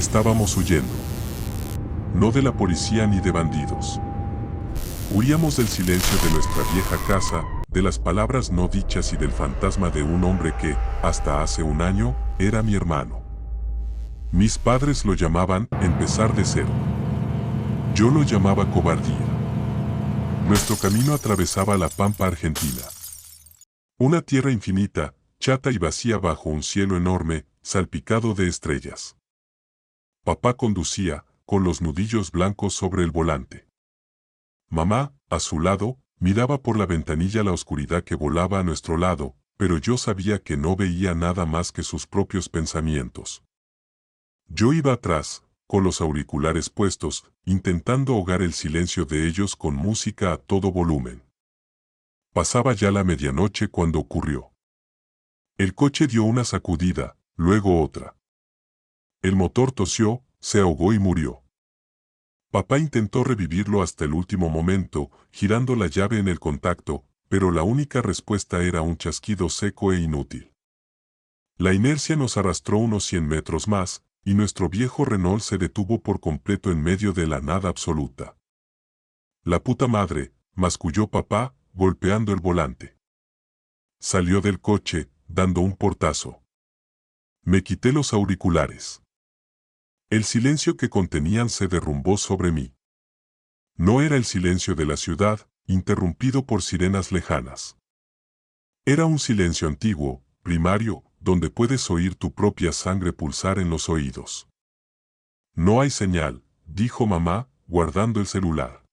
Estábamos huyendo. No de la policía ni de bandidos. Huíamos del silencio de nuestra vieja casa, de las palabras no dichas y del fantasma de un hombre que, hasta hace un año, era mi hermano. Mis padres lo llamaban empezar de cero. Yo lo llamaba cobardía. Nuestro camino atravesaba la pampa argentina. Una tierra infinita, chata y vacía bajo un cielo enorme, salpicado de estrellas. Papá conducía, con los nudillos blancos sobre el volante. Mamá, a su lado, miraba por la ventanilla la oscuridad que volaba a nuestro lado, pero yo sabía que no veía nada más que sus propios pensamientos. Yo iba atrás, con los auriculares puestos, intentando ahogar el silencio de ellos con música a todo volumen. Pasaba ya la medianoche cuando ocurrió. El coche dio una sacudida, luego otra. El motor tosió, se ahogó y murió. Papá intentó revivirlo hasta el último momento, girando la llave en el contacto, pero la única respuesta era un chasquido seco e inútil. La inercia nos arrastró unos 100 metros más, y nuestro viejo Renault se detuvo por completo en medio de la nada absoluta. La puta madre, masculló papá, golpeando el volante. Salió del coche, dando un portazo. Me quité los auriculares. El silencio que contenían se derrumbó sobre mí. No era el silencio de la ciudad, interrumpido por sirenas lejanas. Era un silencio antiguo, primario, donde puedes oír tu propia sangre pulsar en los oídos. No hay señal, dijo mamá, guardando el celular.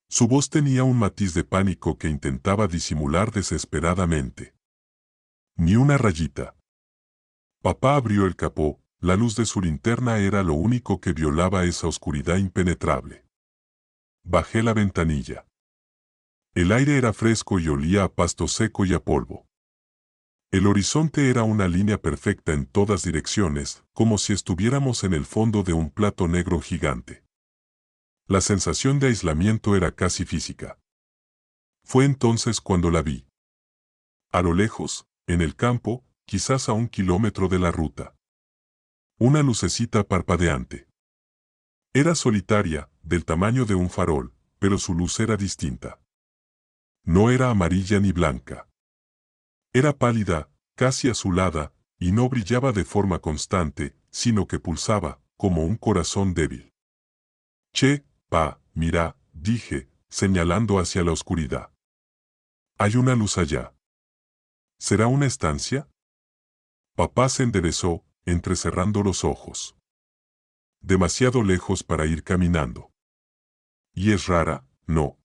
Su voz tenía un matiz de pánico que intentaba disimular desesperadamente. Ni una rayita. Papá abrió el capó, la luz de su linterna era lo único que violaba esa oscuridad impenetrable. Bajé la ventanilla. El aire era fresco y olía a pasto seco y a polvo. El horizonte era una línea perfecta en todas direcciones, como si estuviéramos en el fondo de un plato negro gigante. La sensación de aislamiento era casi física. Fue entonces cuando la vi. A lo lejos, en el campo, quizás a 1 kilómetro de la ruta. Una lucecita parpadeante. Era solitaria, del tamaño de un farol, pero su luz era distinta. No era amarilla ni blanca. Era pálida, casi azulada, y no brillaba de forma constante, sino que pulsaba, como un corazón débil. Che, pa, mira, dije, señalando hacia la oscuridad. Hay una luz allá. ¿Será una estancia? Papá se enderezó, entrecerrando los ojos. Demasiado lejos para ir caminando. ¿Y es rara? No.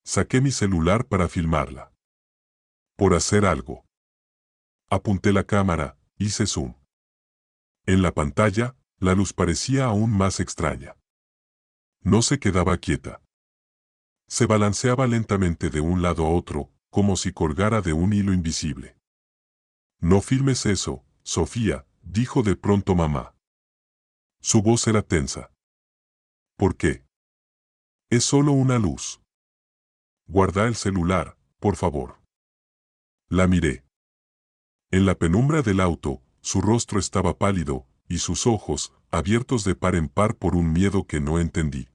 Saqué mi celular para filmarla. Por hacer algo. Apunté la cámara, hice zoom. En la pantalla, la luz parecía aún más extraña. No se quedaba quieta. Se balanceaba lentamente de un lado a otro, como si colgara de un hilo invisible. No filmes eso, Sofía, dijo de pronto mamá. Su voz era tensa. ¿Por qué? Es solo una luz. Guarda el celular, por favor. La miré. En la penumbra del auto, su rostro estaba pálido, y sus ojos, abiertos de par en par por un miedo que no entendí.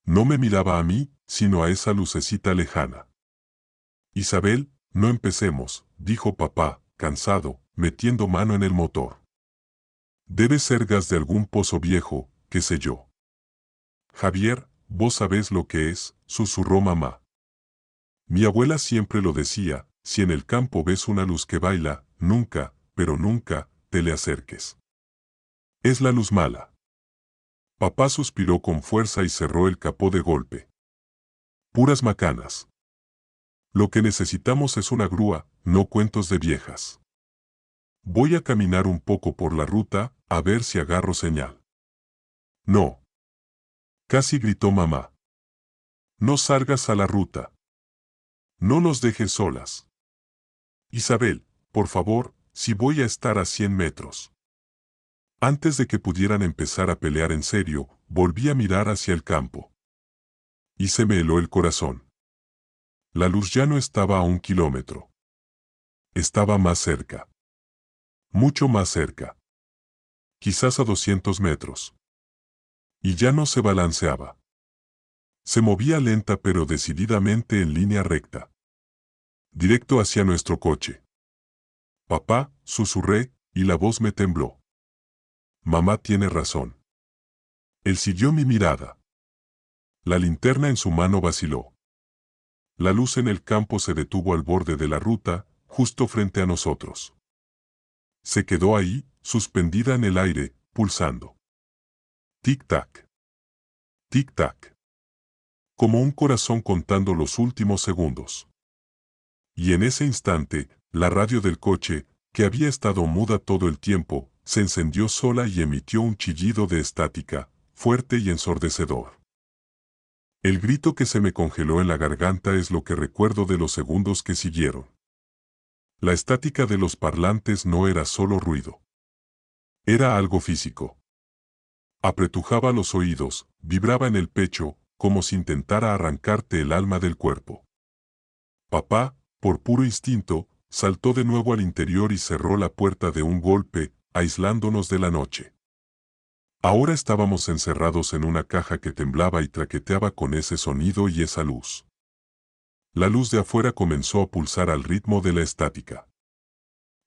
No me miraba a mí, sino a esa lucecita lejana. Isabel, no empecemos, dijo papá, cansado, metiendo mano en el motor. Debe ser gas de algún pozo viejo, qué sé yo. Javier, vos sabés lo que es, susurró mamá. Mi abuela siempre lo decía, si en el campo ves una luz que baila, nunca, pero nunca, te le acerques. Es la luz mala. Papá suspiró con fuerza y cerró el capó de golpe. Puras macanas. Lo que necesitamos es una grúa, no cuentos de viejas. Voy a caminar un poco por la ruta, a ver si agarro señal. No. Casi gritó mamá. No salgas a la ruta. No nos dejes solas. Isabel, por favor, si voy a estar a 100 metros. Antes de que pudieran empezar a pelear en serio, volví a mirar hacia el campo. Y se me heló el corazón. La luz ya no estaba a 1 kilómetro. Estaba más cerca. Mucho más cerca. quizás a 200 metros. Y ya no se balanceaba. Se movía lenta pero decididamente en línea recta. Directo hacia nuestro coche. Papá, susurré, y la voz me tembló. Mamá tiene razón. Él siguió mi mirada. La linterna en su mano vaciló. La luz en el campo se detuvo al borde de la ruta, justo frente a nosotros. Se quedó ahí, suspendida en el aire, pulsando. Tic-tac. Tic-tac. Como un corazón contando los últimos segundos. Y en ese instante, la radio del coche, que había estado muda todo el tiempo, se encendió sola y emitió un chillido de estática, fuerte y ensordecedor. El grito que se me congeló en la garganta es lo que recuerdo de los segundos que siguieron. La estática de los parlantes no era solo ruido. Era algo físico. Apretujaba los oídos, vibraba en el pecho, como si intentara arrancarte el alma del cuerpo. Papá, por puro instinto, saltó de nuevo al interior y cerró la puerta de un golpe, aislándonos de la noche. Ahora estábamos encerrados en una caja que temblaba y traqueteaba con ese sonido y esa luz. La luz de afuera comenzó a pulsar al ritmo de la estática.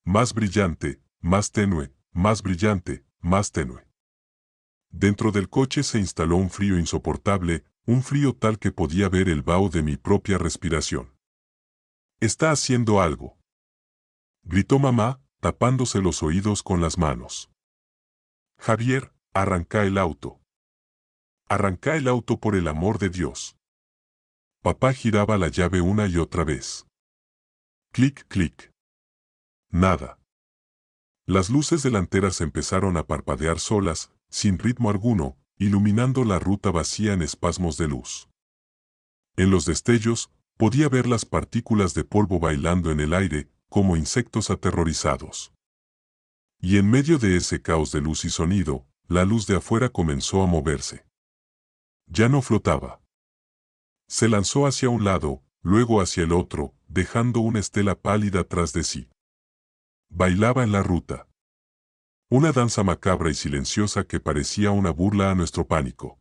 Más brillante, más tenue, más brillante, más tenue. Dentro del coche se instaló un frío insoportable, un frío tal que podía ver el vaho de mi propia respiración. «Está haciendo algo», gritó mamá, tapándose los oídos con las manos. «Javier, arranca el auto. Arranca el auto por el amor de Dios». Papá giraba la llave una y otra vez. Clic, clic. Nada. Las luces delanteras empezaron a parpadear solas, sin ritmo alguno, iluminando la ruta vacía en espasmos de luz. En los destellos, podía ver las partículas de polvo bailando en el aire, como insectos aterrorizados. Y en medio de ese caos de luz y sonido, la luz de afuera comenzó a moverse. Ya no flotaba. Se lanzó hacia un lado, luego hacia el otro, dejando una estela pálida tras de sí. Bailaba en la ruta. Una danza macabra y silenciosa que parecía una burla a nuestro pánico.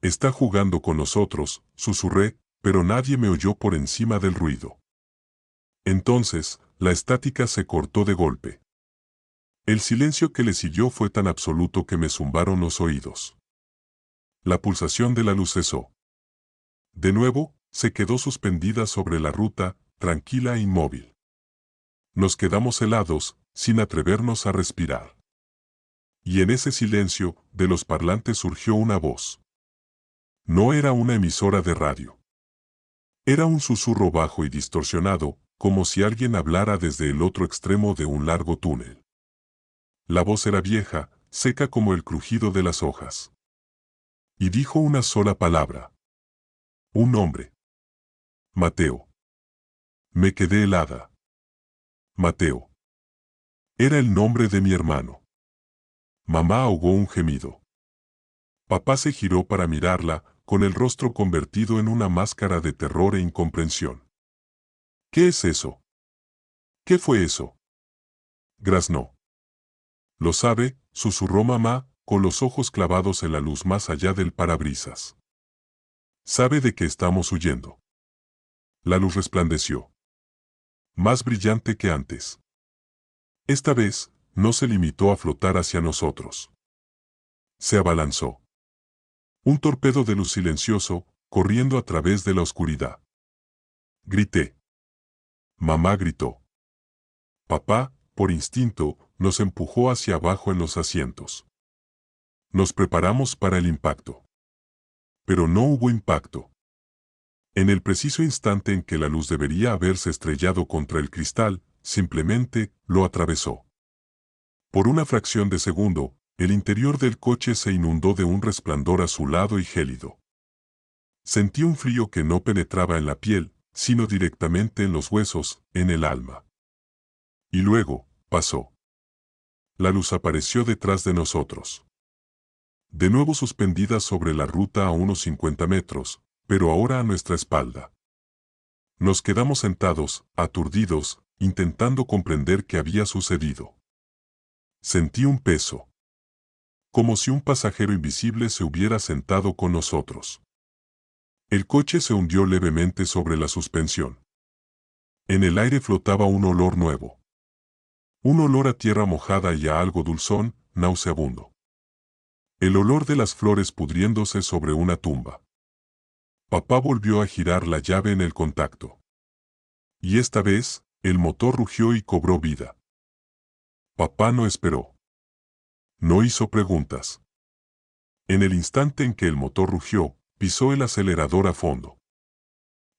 «Está jugando con nosotros», susurré, pero nadie me oyó por encima del ruido. Entonces, la estática se cortó de golpe. El silencio que le siguió fue tan absoluto que me zumbaron los oídos. La pulsación de la luz cesó. De nuevo, se quedó suspendida sobre la ruta, tranquila e inmóvil. Nos quedamos helados, sin atrevernos a respirar. Y en ese silencio, de los parlantes surgió una voz. No era una emisora de radio. Era un susurro bajo y distorsionado, como si alguien hablara desde el otro extremo de un largo túnel. La voz era vieja, seca como el crujido de las hojas. Y dijo una sola palabra. Un nombre. Mateo. Me quedé helada. Mateo. Era el nombre de mi hermano. Mamá ahogó un gemido. Papá se giró para mirarla, con el rostro convertido en una máscara de terror e incomprensión. «¿Qué es eso? ¿Qué fue eso?», graznó. «Lo sabe», susurró mamá, con los ojos clavados en la luz más allá del parabrisas. «Sabe de qué estamos huyendo». La luz resplandeció. Más brillante que antes. Esta vez, no se limitó a flotar hacia nosotros. Se abalanzó. Un torpedo de luz silencioso, corriendo a través de la oscuridad. Grité. Mamá gritó. Papá, por instinto, nos empujó hacia abajo en los asientos. Nos preparamos para el impacto. Pero no hubo impacto. En el preciso instante en que la luz debería haberse estrellado contra el cristal, simplemente lo atravesó. Por una fracción de segundo, el interior del coche se inundó de un resplandor azulado y gélido. Sentí un frío que no penetraba en la piel, sino directamente en los huesos, en el alma. Y luego, pasó. La luz apareció detrás de nosotros. De nuevo suspendida sobre la ruta a unos 50 metros, pero ahora a nuestra espalda. Nos quedamos sentados, aturdidos, intentando comprender qué había sucedido. Sentí un peso. como si un pasajero invisible se hubiera sentado con nosotros. El coche se hundió levemente sobre la suspensión. En el aire flotaba un olor nuevo. Un olor a tierra mojada y a algo dulzón, nauseabundo. El olor de las flores pudriéndose sobre una tumba. Papá volvió a girar la llave en el contacto. Y esta vez, el motor rugió y cobró vida. Papá no esperó. No hizo preguntas. En el instante en que el motor rugió, pisó el acelerador a fondo.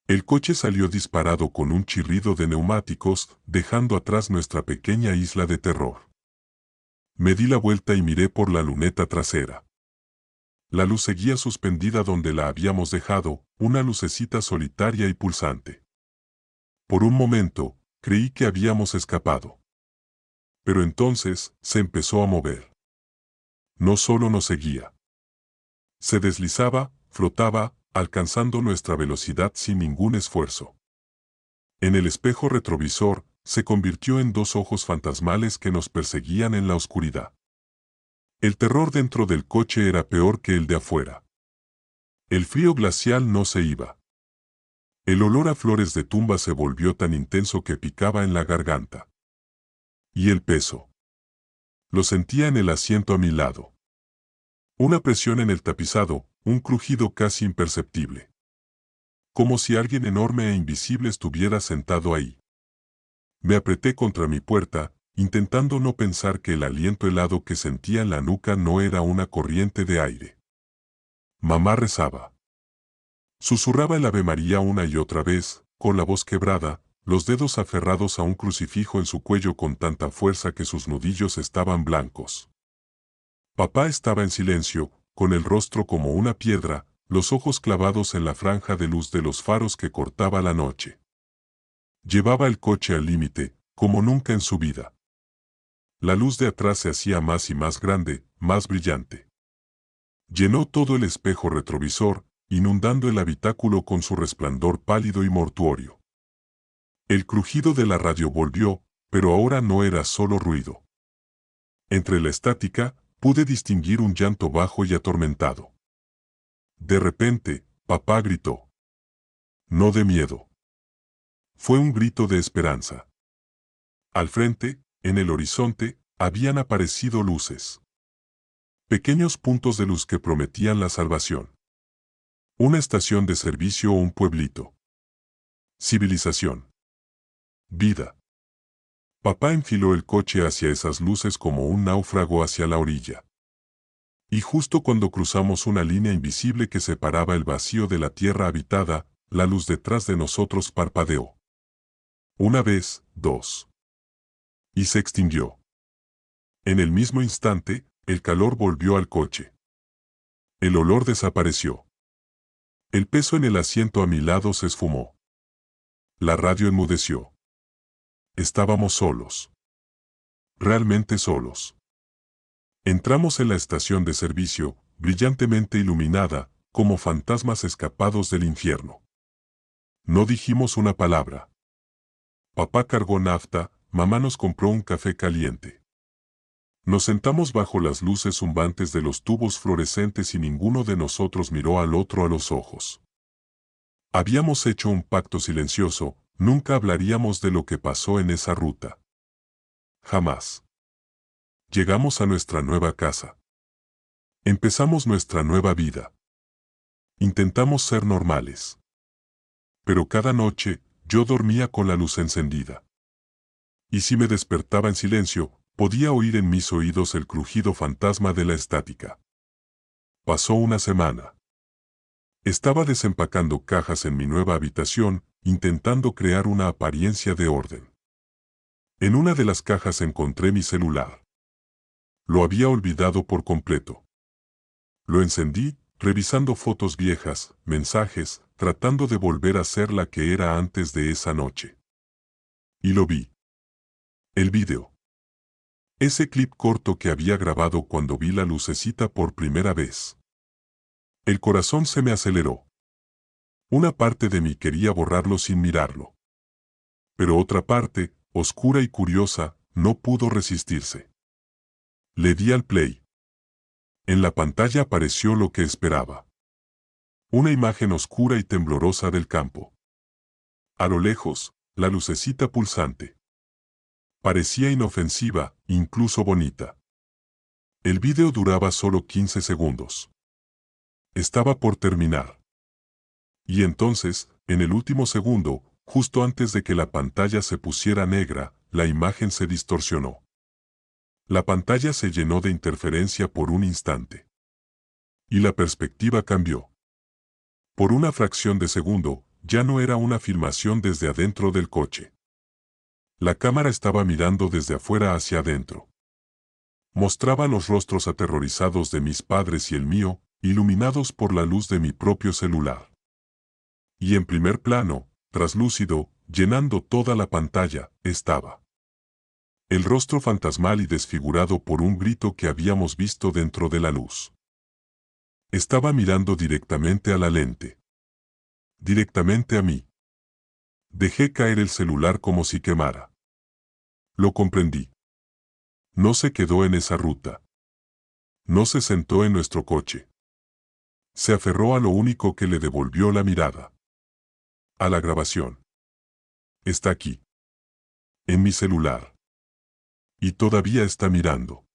El coche salió disparado con un chirrido de neumáticos, dejando atrás nuestra pequeña isla de terror. Me di la vuelta y miré por la luneta trasera. La luz seguía suspendida donde la habíamos dejado, una lucecita solitaria y pulsante. Por un momento, creí que habíamos escapado. Pero entonces, se empezó a mover. No solo nos seguía. Se deslizaba, flotaba, alcanzando nuestra velocidad sin ningún esfuerzo. En el espejo retrovisor, se convirtió en dos ojos fantasmales que nos perseguían en la oscuridad. El terror dentro del coche era peor que el de afuera. El frío glacial no se iba. El olor a flores de tumba se volvió tan intenso que picaba en la garganta. Y el peso. Lo sentía en el asiento a mi lado. Una presión en el tapizado, un crujido casi imperceptible. Como si alguien enorme e invisible estuviera sentado ahí. Me apreté contra mi puerta, intentando no pensar que el aliento helado que sentía en la nuca no era una corriente de aire. Mamá rezaba. Susurraba el Ave María una y otra vez, con la voz quebrada, los dedos aferrados a un crucifijo en su cuello con tanta fuerza que sus nudillos estaban blancos. Papá estaba en silencio, con el rostro como una piedra, los ojos clavados en la franja de luz de los faros que cortaba la noche. Llevaba el coche al límite, como nunca en su vida. La luz de atrás se hacía más y más grande, más brillante. Llenó todo el espejo retrovisor, inundando el habitáculo con su resplandor pálido y mortuorio. El crujido de la radio volvió, pero ahora no era solo ruido. Entre la estática, pude distinguir un llanto bajo y atormentado. De repente, papá gritó. No de miedo. Fue un grito de esperanza. Al frente, en el horizonte, habían aparecido luces. Pequeños puntos de luz que prometían la salvación. Una estación de servicio o un pueblito. Civilización. Vida. Papá enfiló el coche hacia esas luces como un náufrago hacia la orilla. Y justo cuando cruzamos una línea invisible que separaba el vacío de la tierra habitada, la luz detrás de nosotros parpadeó. Una vez, dos. Y se extinguió. En el mismo instante, el calor volvió al coche. El olor desapareció. El peso en el asiento a mi lado se esfumó. La radio enmudeció. Estábamos solos. Realmente solos. Entramos en la estación de servicio, brillantemente iluminada, como fantasmas escapados del infierno. No dijimos una palabra. Papá cargó nafta, mamá nos compró un café caliente. Nos sentamos bajo las luces zumbantes de los tubos fluorescentes y ninguno de nosotros miró al otro a los ojos. Habíamos hecho un pacto silencioso, nunca hablaríamos de lo que pasó en esa ruta. Jamás. Llegamos a nuestra nueva casa. Empezamos nuestra nueva vida. Intentamos ser normales. Pero cada noche, yo dormía con la luz encendida. Y si me despertaba en silencio, podía oír en mis oídos el crujido fantasma de la estática. Pasó una semana. Estaba desempacando cajas en mi nueva habitación, intentando crear una apariencia de orden. En una de las cajas encontré mi celular. Lo había olvidado por completo. Lo encendí, revisando fotos viejas, mensajes, tratando de volver a ser la que era antes de esa noche. Y lo vi. El vídeo. Ese clip corto que había grabado cuando vi la lucecita por primera vez. El corazón se me aceleró. Una parte de mí quería borrarlo sin mirarlo. Pero otra parte, oscura y curiosa, no pudo resistirse. Le di al play. En la pantalla apareció lo que esperaba. Una imagen oscura y temblorosa del campo. A lo lejos, la lucecita pulsante. Parecía inofensiva, incluso bonita. El vídeo duraba solo 15 segundos. Estaba por terminar. Y entonces, en el último segundo, justo antes de que la pantalla se pusiera negra, la imagen se distorsionó. La pantalla se llenó de interferencia por un instante. Y la perspectiva cambió. Por una fracción de segundo, ya no era una filmación desde adentro del coche. La cámara estaba mirando desde afuera hacia adentro. Mostraba los rostros aterrorizados de mis padres y el mío, iluminados por la luz de mi propio celular. Y en primer plano, traslúcido, llenando toda la pantalla, estaba el rostro fantasmal y desfigurado por un grito que habíamos visto dentro de la luz. Estaba mirando directamente a la lente. Directamente a mí. Dejé caer el celular como si quemara. Lo comprendí. No se quedó en esa ruta. No se sentó en nuestro coche. Se aferró a lo único que le devolvió la mirada. A la grabación. Está aquí. En mi celular. Y todavía está mirando.